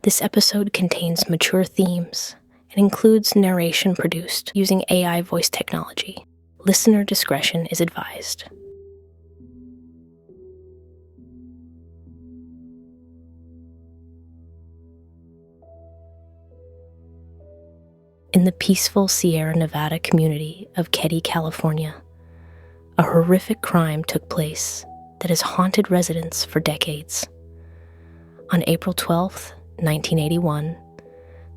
This episode contains mature themes and includes narration produced using AI voice technology. Listener discretion is advised. In the peaceful Sierra Nevada community of Keddie, California, a horrific crime took place that has haunted residents for decades. On April 12th, 1981,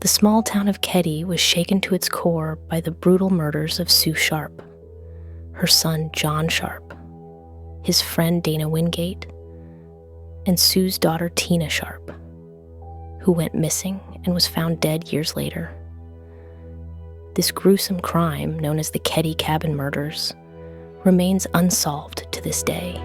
the small town of Keddie was shaken to its core by the brutal murders of Sue Sharp, her son John Sharp, his friend Dana Wingate, and Sue's daughter Tina Sharp, who went missing and was found dead years later. This gruesome crime, known as the Keddie Cabin Murders, remains unsolved to this day.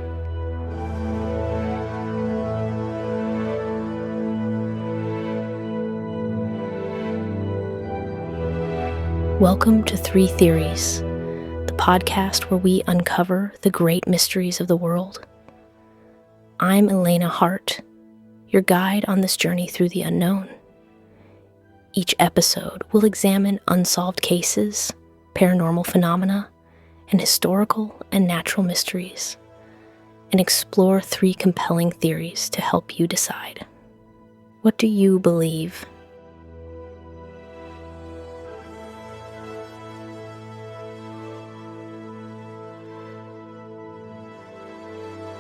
Welcome to Three Theories, the podcast where we uncover the great mysteries of the world. I'm Elena Hart, your guide on this journey through the unknown. Each episode will examine unsolved cases, paranormal phenomena, and historical and natural mysteries, and explore three compelling theories to help you decide. What do you believe?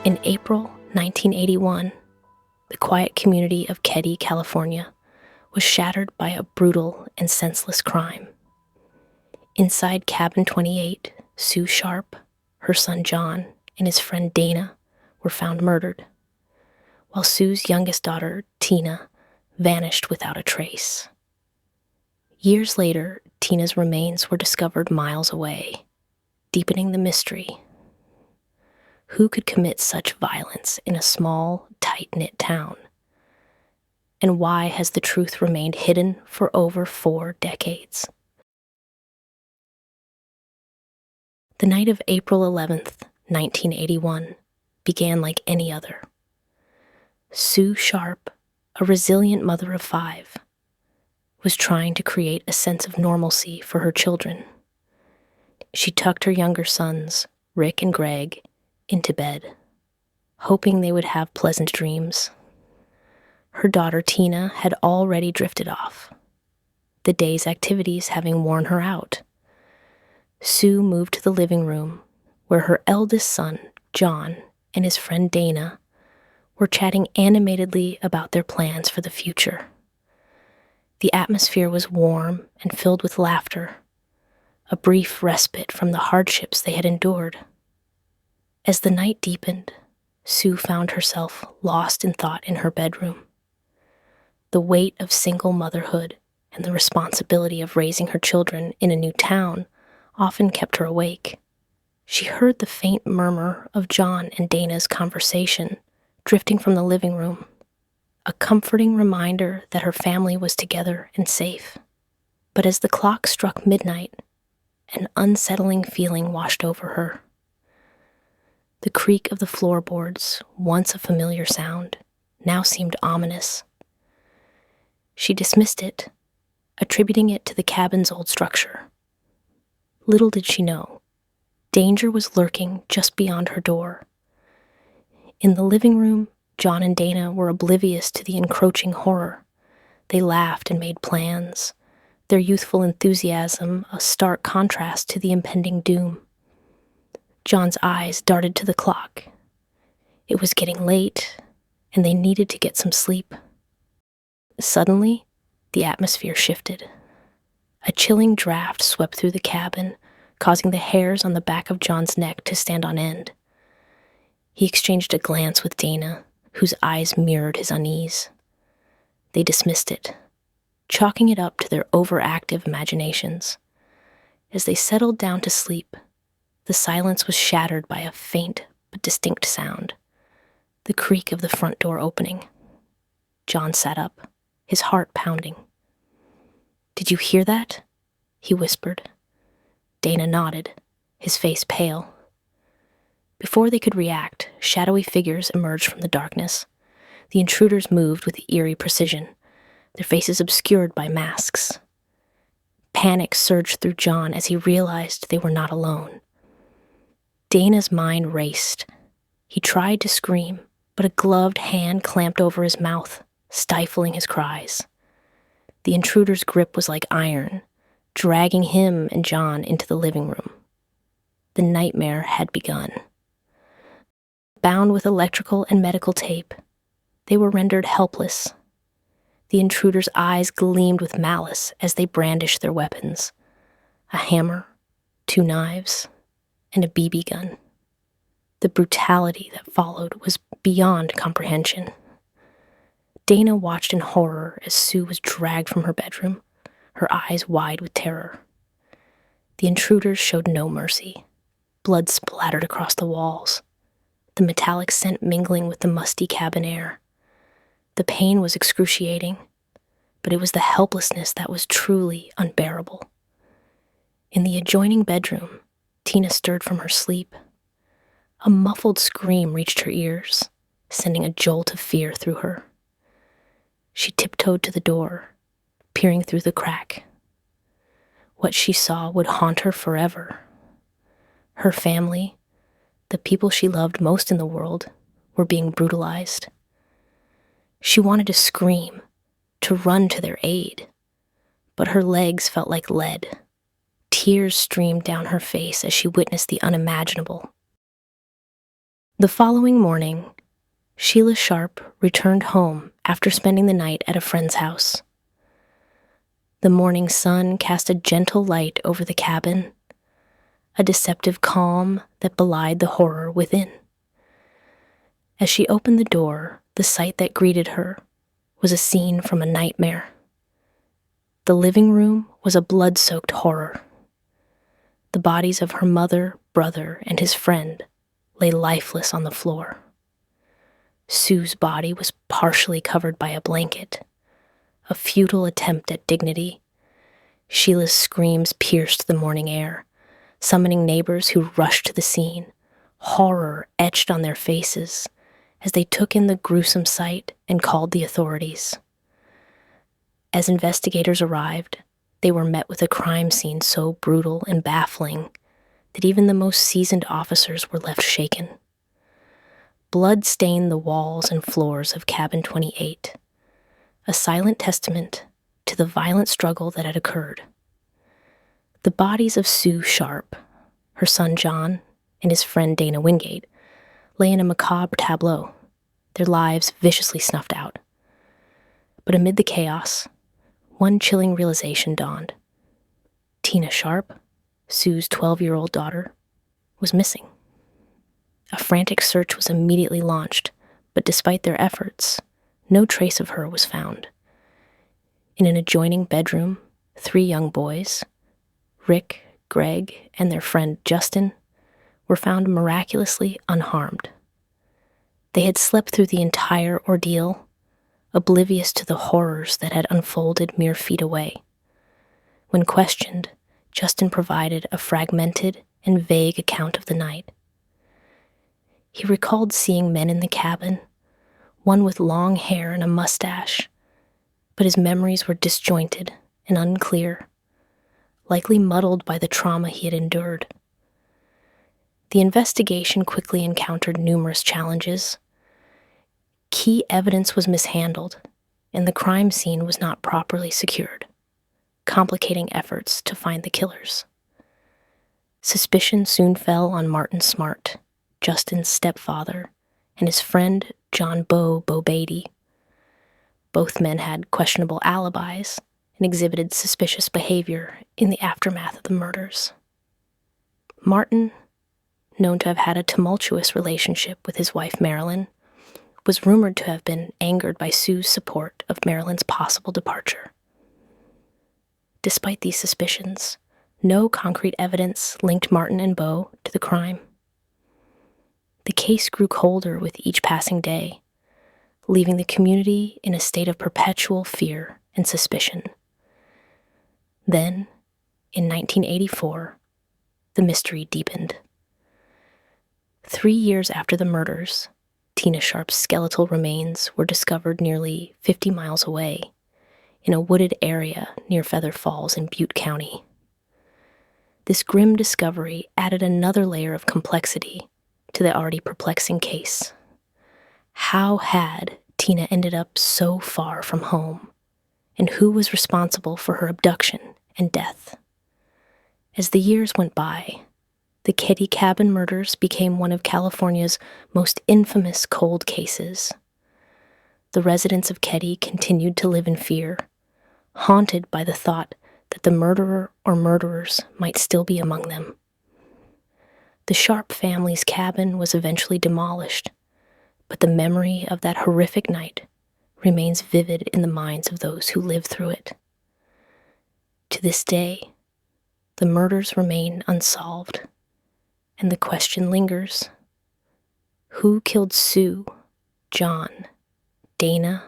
In April 1981, the quiet community of Keddie, California, was shattered by a brutal and senseless crime. Inside Cabin 28, Sue Sharp, her son John, and his friend Dana were found murdered, while Sue's youngest daughter, Tina, vanished without a trace. Years later, Tina's remains were discovered miles away, deepening the mystery. Who could commit such violence in a small, tight-knit town? And why has the truth remained hidden for over 4 decades? The night of April 11th, 1981, began like any other. Sue Sharp, a resilient mother of 5, was trying to create a sense of normalcy for her children. She tucked her younger sons, Rick and Greg, into bed, hoping they would have pleasant dreams. Her daughter Tina had already drifted off, the day's activities having worn her out. Sue moved to the living room, where her eldest son, John, and his friend Dana were chatting animatedly about their plans for the future. The atmosphere was warm and filled with laughter, a brief respite from the hardships they had endured. As the night deepened, Sue found herself lost in thought in her bedroom. The weight of single motherhood and the responsibility of raising her children in a new town often kept her awake. She heard the faint murmur of John and Dana's conversation drifting from the living room, a comforting reminder that her family was together and safe. But as the clock struck midnight, an unsettling feeling washed over her. The creak of the floorboards, once a familiar sound, now seemed ominous. She dismissed it, attributing it to the cabin's old structure. Little did she know, danger was lurking just beyond her door. In the living room, John and Dana were oblivious to the encroaching horror. They laughed and made plans, their youthful enthusiasm a stark contrast to the impending doom. John's eyes darted to the clock. It was getting late, and they needed to get some sleep. Suddenly, the atmosphere shifted. A chilling draft swept through the cabin, causing the hairs on the back of John's neck to stand on end. He exchanged a glance with Dana, whose eyes mirrored his unease. They dismissed it, chalking it up to their overactive imaginations. As they settled down to sleep, the silence was shattered by a faint but distinct sound, the creak of the front door opening. John sat up, his heart pounding. "Did you hear that?" he whispered. Dana nodded, his face pale. Before they could react, shadowy figures emerged from the darkness. The intruders moved with eerie precision, their faces obscured by masks. Panic surged through John as he realized they were not alone. Dana's mind raced. He tried to scream, but a gloved hand clamped over his mouth, stifling his cries. The intruder's grip was like iron, dragging him and John into the living room. The nightmare had begun. Bound with electrical and medical tape, they were rendered helpless. The intruder's eyes gleamed with malice as they brandished their weapons: a hammer, 2 knives, and a BB gun. The brutality that followed was beyond comprehension. Dana watched in horror as Sue was dragged from her bedroom, her eyes wide with terror. The intruders showed no mercy. Blood splattered across the walls, the metallic scent mingling with the musty cabin air. The pain was excruciating, but it was the helplessness that was truly unbearable. In the adjoining bedroom, Tina stirred from her sleep. A muffled scream reached her ears, sending a jolt of fear through her. She tiptoed to the door, peering through the crack. What she saw would haunt her forever. Her family, the people she loved most in the world, were being brutalized. She wanted to scream, to run to their aid, but her legs felt like lead. Tears streamed down her face as she witnessed the unimaginable. The following morning, Sheila Sharp returned home after spending the night at a friend's house. The morning sun cast a gentle light over the cabin, a deceptive calm that belied the horror within. As she opened the door, the sight that greeted her was a scene from a nightmare. The living room was a blood-soaked horror. The bodies of her mother, brother, and his friend lay lifeless on the floor. Sue's body was partially covered by a blanket, a futile attempt at dignity. Sheila's screams pierced the morning air, summoning neighbors who rushed to the scene, horror etched on their faces as they took in the gruesome sight and called the authorities. As investigators arrived, they were met with a crime scene so brutal and baffling that even the most seasoned officers were left shaken. Blood stained the walls and floors of Cabin 28, a silent testament to the violent struggle that had occurred. The bodies of Sue Sharp, her son John, and his friend Dana Wingate lay in a macabre tableau, their lives viciously snuffed out. But amid the chaos, one chilling realization dawned. Tina Sharp, Sue's 12-year-old daughter, was missing. A frantic search was immediately launched, but despite their efforts, no trace of her was found. In an adjoining bedroom, 3 young boys, Rick, Greg, and their friend Justin, were found miraculously unharmed. They had slept through the entire ordeal, oblivious to the horrors that had unfolded mere feet away. When questioned, Justin provided a fragmented and vague account of the night. He recalled seeing men in the cabin, one with long hair and a mustache, but his memories were disjointed and unclear, likely muddled by the trauma he had endured. The investigation quickly encountered numerous challenges. Key evidence was mishandled, and the crime scene was not properly secured, complicating efforts to find the killers. Suspicion soon fell on Martin Smart, Justin's stepfather, and his friend John Bo Beatty. Both men had questionable alibis and exhibited suspicious behavior in the aftermath of the murders. Martin, known to have had a tumultuous relationship with his wife Marilyn, was rumored to have been angered by Sue's support of Marilyn's possible departure. Despite these suspicions, no concrete evidence linked Martin and Bo to the crime. The case grew colder with each passing day, leaving the community in a state of perpetual fear and suspicion. Then, in 1984, the mystery deepened. 3 years after the murders, Tina Sharp's skeletal remains were discovered nearly 50 miles away, in a wooded area near Feather Falls in Butte County. This grim discovery added another layer of complexity to the already perplexing case. How had Tina ended up so far from home, and who was responsible for her abduction and death? As the years went by, the Keddie Cabin Murders became one of California's most infamous cold cases. The residents of Keddie continued to live in fear, haunted by the thought that the murderer or murderers might still be among them. The Sharp family's cabin was eventually demolished, but the memory of that horrific night remains vivid in the minds of those who lived through it. To this day, the murders remain unsolved, and the question lingers: who killed Sue, John, Dana,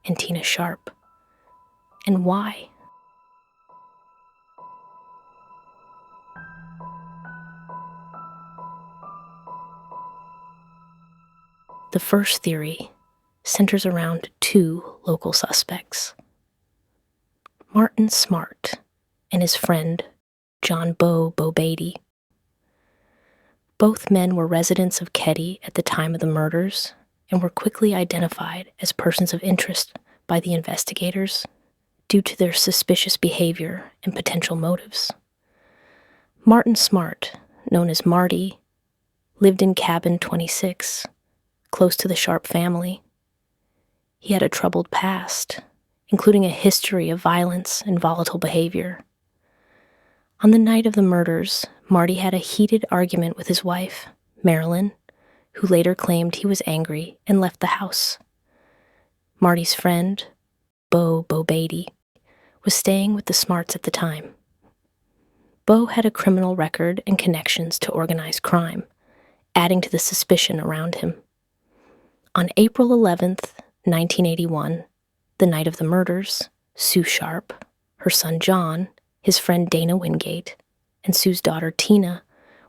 and Tina Sharp, and why? The first theory centers around two local suspects: Martin Smart and his friend, John Bo Beatty. Both men were residents of Keddie at the time of the murders and were quickly identified as persons of interest by the investigators due to their suspicious behavior and potential motives. Martin Smart, known as Marty, lived in cabin 26, close to the Sharp family. He had a troubled past, including a history of violence and volatile behavior. On the night of the murders, Marty had a heated argument with his wife, Marilyn, who later claimed he was angry and left the house. Marty's friend, Bo Beatty, was staying with the Smarts at the time. Bo had a criminal record and connections to organized crime, adding to the suspicion around him. On April 11th, 1981, the night of the murders, Sue Sharp, her son John, his friend Dana Wingate, and Sue's daughter Tina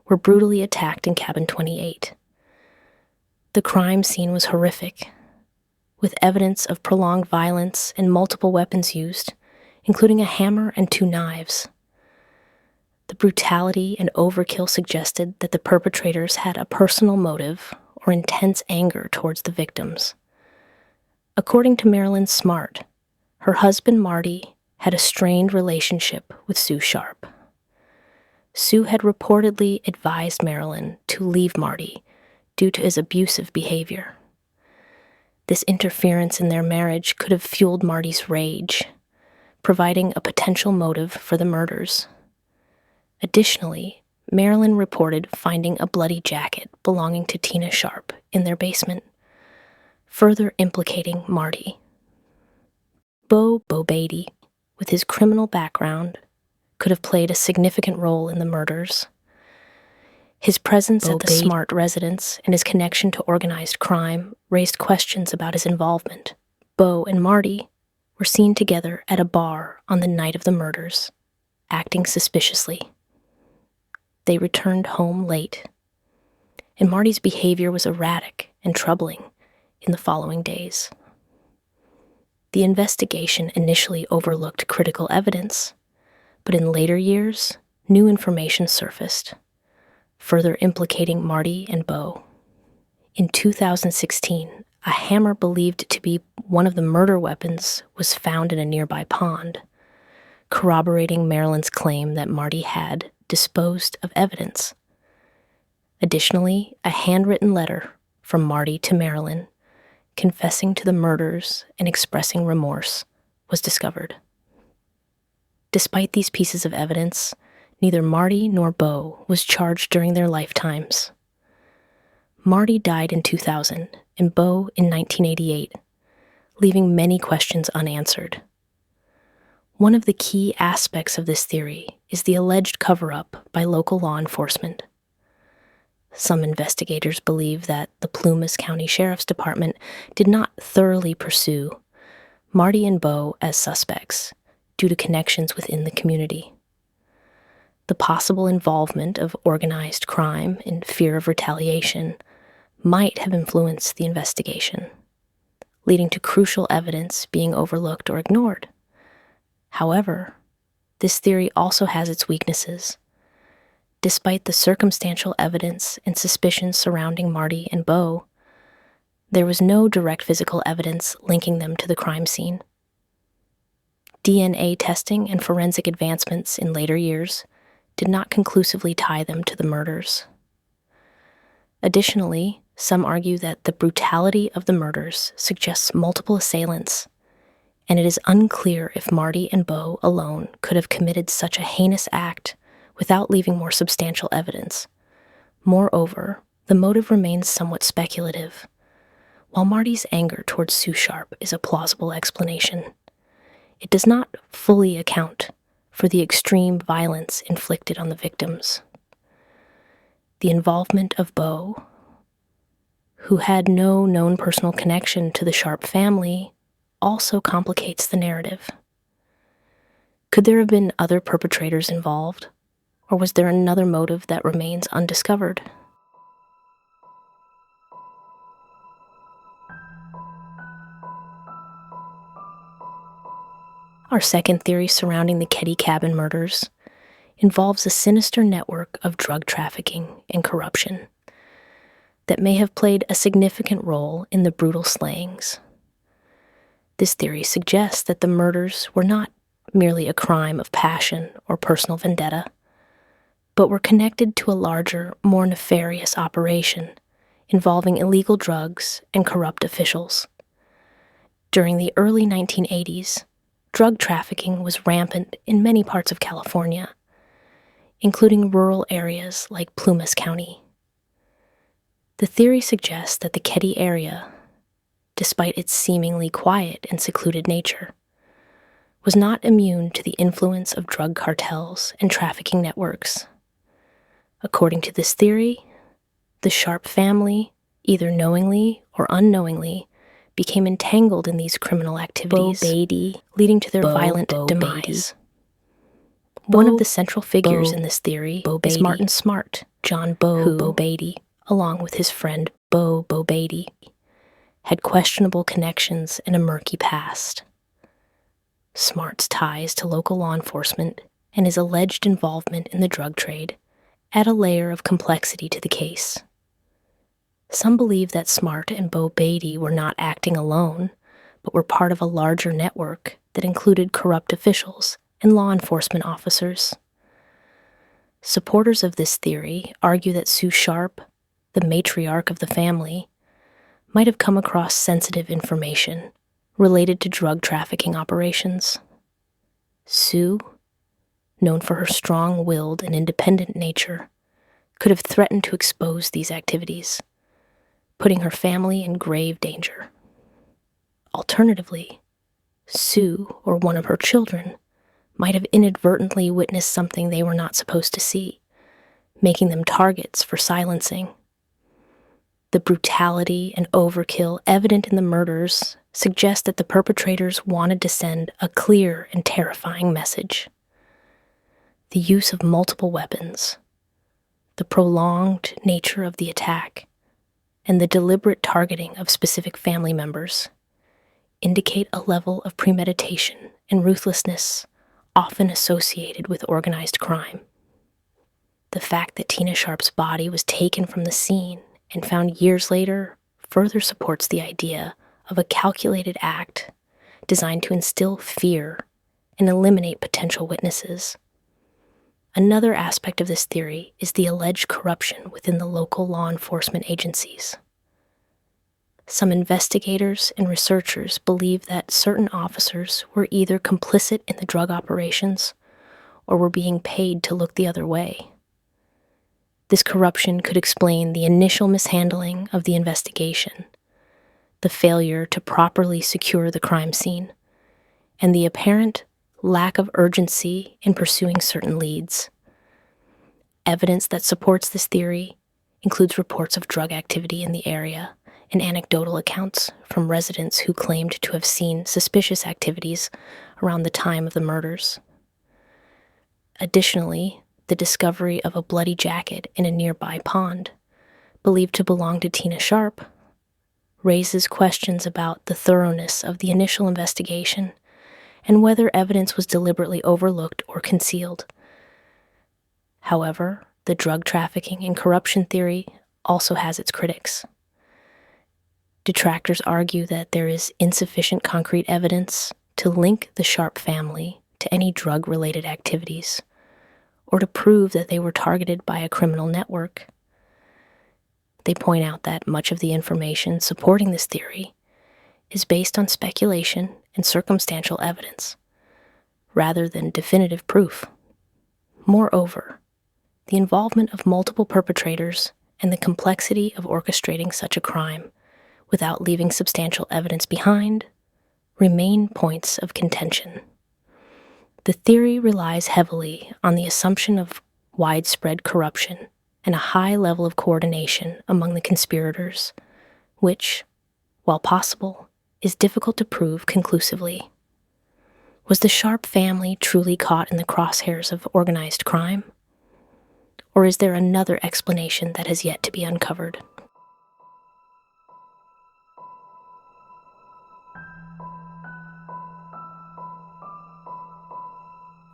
were brutally attacked in cabin 28. The crime scene was horrific, with evidence of prolonged violence and multiple weapons used, including a hammer and 2 knives. The brutality and overkill suggested that the perpetrators had a personal motive or intense anger towards the victims. According to Marilyn Smart, her husband Marty had a strained relationship with Sue Sharp. Sue had reportedly advised Marilyn to leave Marty due to his abusive behavior. This interference in their marriage could have fueled Marty's rage, providing a potential motive for the murders. Additionally, Marilyn reported finding a bloody jacket belonging to Tina Sharp in their basement, further implicating Marty. Bo Beatty, with his criminal background, could have played a significant role in the murders. His presence at the Smart residence and his connection to organized crime raised questions about his involvement. Bo and Marty were seen together at a bar on the night of the murders, acting suspiciously. They returned home late, and Marty's behavior was erratic and troubling in the following days. The investigation initially overlooked critical evidence, but in later years, new information surfaced, further implicating Marty and Bo. In 2016, a hammer believed to be one of the murder weapons was found in a nearby pond, corroborating Marilyn's claim that Marty had disposed of evidence. Additionally, a handwritten letter from Marty to Marilyn, confessing to the murders and expressing remorse, was discovered. Despite these pieces of evidence, neither Marty nor Bo was charged during their lifetimes. Marty died in 2000 and Bo in 1988, leaving many questions unanswered. One of the key aspects of this theory is the alleged cover-up by local law enforcement. Some investigators believe that the Plumas County Sheriff's Department did not thoroughly pursue Marty and Bo as suspects due to connections within the community. The possible involvement of organized crime and fear of retaliation might have influenced the investigation, leading to crucial evidence being overlooked or ignored, However, this theory also has its weaknesses. Despite the circumstantial evidence and suspicions surrounding Marty and Bo, there was no direct physical evidence linking them to the crime scene. DNA testing and forensic advancements in later years did not conclusively tie them to the murders. Additionally, some argue that the brutality of the murders suggests multiple assailants, and it is unclear if Marty and Bo alone could have committed such a heinous act without leaving more substantial evidence. Moreover, the motive remains somewhat speculative. While Marty's anger towards Sue Sharp is a plausible explanation, it does not fully account for the extreme violence inflicted on the victims. The involvement of Bo, who had no known personal connection to the Sharp family, also complicates the narrative. Could there have been other perpetrators involved, or was there another motive that remains undiscovered? Our second theory surrounding the Keddie Cabin Murders involves a sinister network of drug trafficking and corruption that may have played a significant role in the brutal slayings. This theory suggests that the murders were not merely a crime of passion or personal vendetta, but were connected to a larger, more nefarious operation involving illegal drugs and corrupt officials. During the early 1980s, drug trafficking was rampant in many parts of California, including rural areas like Plumas County. The theory suggests that the Keddie area, despite its seemingly quiet and secluded nature, was not immune to the influence of drug cartels and trafficking networks. According to this theory, the Sharp family, either knowingly or unknowingly, became entangled in these criminal activities, leading to their violent demise. One of the central figures in this theory is Martin Smart, John Bo Beatty, along with his friend Bo Beatty, had questionable connections and a murky past. Smart's ties to local law enforcement and his alleged involvement in the drug trade add a layer of complexity to the case. Some believe that Smart and Bo Beatty were not acting alone, but were part of a larger network that included corrupt officials and law enforcement officers. Supporters of this theory argue that Sue Sharp, the matriarch of the family, might have come across sensitive information related to drug trafficking operations. Sue, known for her strong-willed and independent nature, could have threatened to expose these activities, putting her family in grave danger. Alternatively, Sue or one of her children might have inadvertently witnessed something they were not supposed to see, making them targets for silencing. The brutality and overkill evident in the murders suggest that the perpetrators wanted to send a clear and terrifying message. The use of multiple weapons, the prolonged nature of the attack, and the deliberate targeting of specific family members indicate a level of premeditation and ruthlessness often associated with organized crime. The fact that Tina Sharp's body was taken from the scene and found years later further supports the idea of a calculated act designed to instill fear and eliminate potential witnesses. Another aspect of this theory is the alleged corruption within the local law enforcement agencies. Some investigators and researchers believe that certain officers were either complicit in the drug operations or were being paid to look the other way. This corruption could explain the initial mishandling of the investigation, the failure to properly secure the crime scene, and the apparent lack of urgency in pursuing certain leads. Evidence that supports this theory includes reports of drug activity in the area and anecdotal accounts from residents who claimed to have seen suspicious activities around the time of the murders. Additionally, the discovery of a bloody jacket in a nearby pond, believed to belong to Tina Sharp, raises questions about the thoroughness of the initial investigation and whether evidence was deliberately overlooked or concealed. However, the drug trafficking and corruption theory also has its critics. Detractors argue that there is insufficient concrete evidence to link the Sharp family to any drug-related activities, or to prove that they were targeted by a criminal network. They point out that much of the information supporting this theory is based on speculation and circumstantial evidence, rather than definitive proof. Moreover, the involvement of multiple perpetrators and the complexity of orchestrating such a crime without leaving substantial evidence behind remain points of contention. The theory relies heavily on the assumption of widespread corruption and a high level of coordination among the conspirators, which, while possible, is difficult to prove conclusively. Was the Sharp family truly caught in the crosshairs of organized crime? Or is there another explanation that has yet to be uncovered?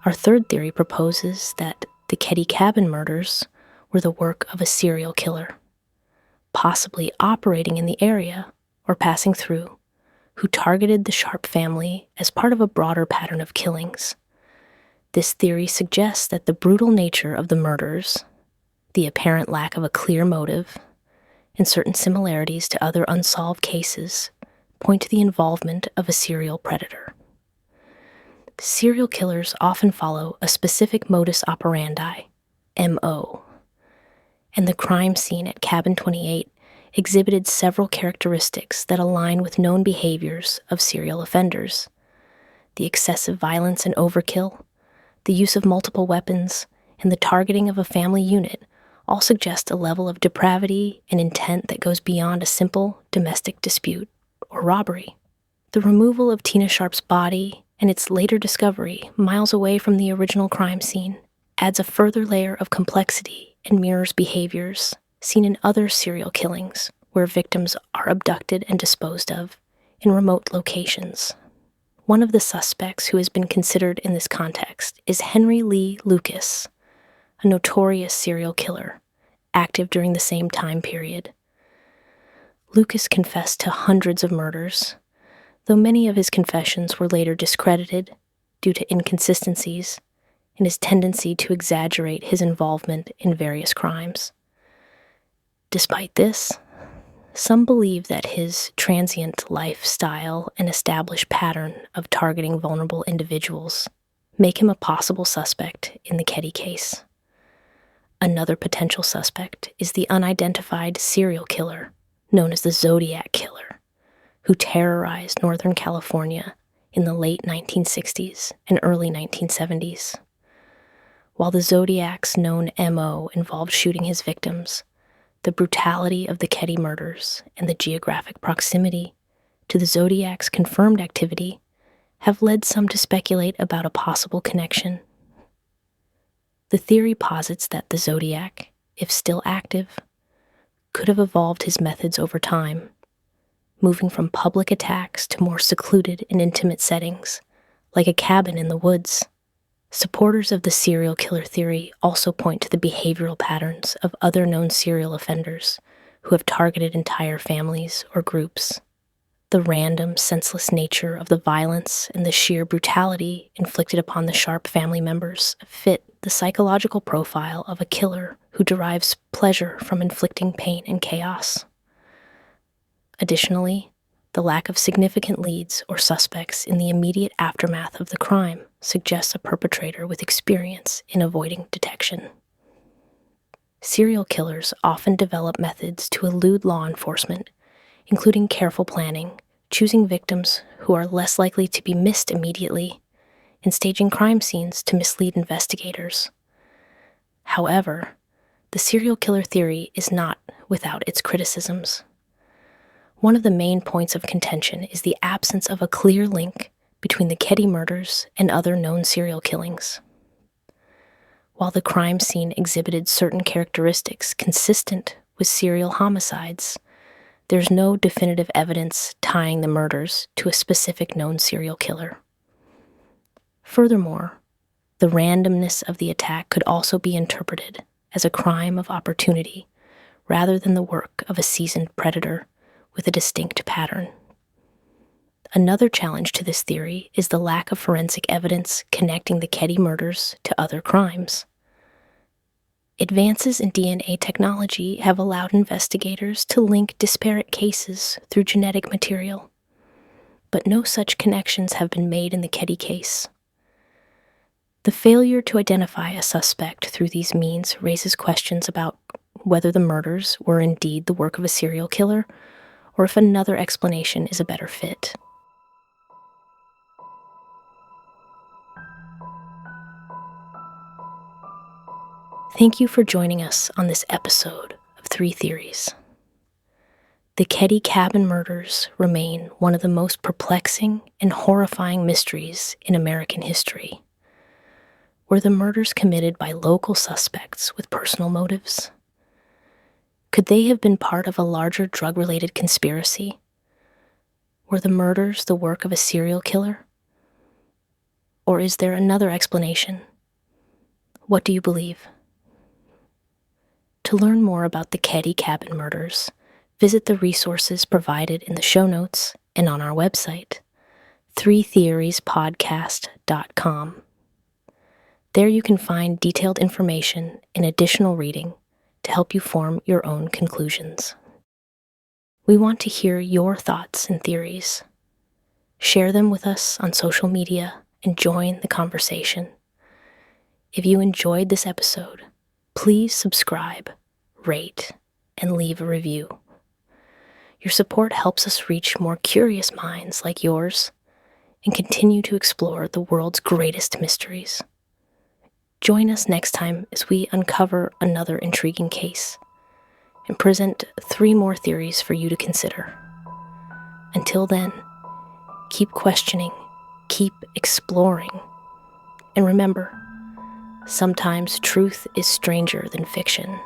Our third theory proposes that the Keddie Cabin Murders were the work of a serial killer, possibly operating in the area or passing through, who targeted the Sharp family as part of a broader pattern of killings. This theory suggests that the brutal nature of the murders, the apparent lack of a clear motive, and certain similarities to other unsolved cases point to the involvement of a serial predator. Serial killers often follow a specific modus operandi, MO, and the crime scene at Cabin 28 exhibited several characteristics that align with known behaviors of serial offenders. The excessive violence and overkill, the use of multiple weapons, and the targeting of a family unit all suggest a level of depravity and intent that goes beyond a simple domestic dispute or robbery. The removal of Tina Sharp's body and its later discovery miles away from the original crime scene adds a further layer of complexity and mirrors behaviors seen in other serial killings where victims are abducted and disposed of in remote locations. One of the suspects who has been considered in this context is Henry Lee Lucas, a notorious serial killer, active during the same time period. Lucas confessed to hundreds of murders, though many of his confessions were later discredited due to inconsistencies and his tendency to exaggerate his involvement in various crimes. Despite this, some believe that his transient lifestyle and established pattern of targeting vulnerable individuals make him a possible suspect in the Keddie case. Another potential suspect is the unidentified serial killer known as the Zodiac Killer, who terrorized Northern California in the late 1960s and early 1970s. While the Zodiac's known MO involved shooting his victims, the brutality of the Keddie murders and the geographic proximity to the Zodiac's confirmed activity have led some to speculate about a possible connection. The theory posits that the Zodiac, if still active, could have evolved his methods over time, moving from public attacks to more secluded and intimate settings, like a cabin in the woods. Supporters of the serial killer theory also point to the behavioral patterns of other known serial offenders who have targeted entire families or groups. The random, senseless nature of the violence and the sheer brutality inflicted upon the Sharp family members fit the psychological profile of a killer who derives pleasure from inflicting pain and chaos. Additionally, the lack of significant leads or suspects in the immediate aftermath of the crime suggests a perpetrator with experience in avoiding detection. Serial killers often develop methods to elude law enforcement, including careful planning, choosing victims who are less likely to be missed immediately, and staging crime scenes to mislead investigators. However, the serial killer theory is not without its criticisms. One of the main points of contention is the absence of a clear link between the Keddie murders and other known serial killings. While the crime scene exhibited certain characteristics consistent with serial homicides, there's no definitive evidence tying the murders to a specific known serial killer. Furthermore, the randomness of the attack could also be interpreted as a crime of opportunity rather than the work of a seasoned predator with a distinct pattern. Another challenge to this theory is the lack of forensic evidence connecting the Keddie murders to other crimes. Advances in DNA technology have allowed investigators to link disparate cases through genetic material, but no such connections have been made in the Keddie case. The failure to identify a suspect through these means raises questions about whether the murders were indeed the work of a serial killer, or if another explanation is a better fit. Thank you for joining us on this episode of 3 Theories. The Keddie Cabin Murders remain one of the most perplexing and horrifying mysteries in American history. Were the murders committed by local suspects with personal motives? Could they have been part of a larger drug-related conspiracy? Were the murders the work of a serial killer? Or is there another explanation? What do you believe? To learn more about the Keddie Cabin Murders, visit the resources provided in the show notes and on our website, 3theoriespodcast.com. There you can find detailed information and additional reading to help you form your own conclusions. We want to hear your thoughts and theories. Share them with us on social media and join the conversation. If you enjoyed this episode, please subscribe, rate, and leave a review. Your support helps us reach more curious minds like yours and continue to explore the world's greatest mysteries. Join us next time as we uncover another intriguing case and present 3 more theories for you to consider. Until then, keep questioning, keep exploring, and remember, sometimes truth is stranger than fiction.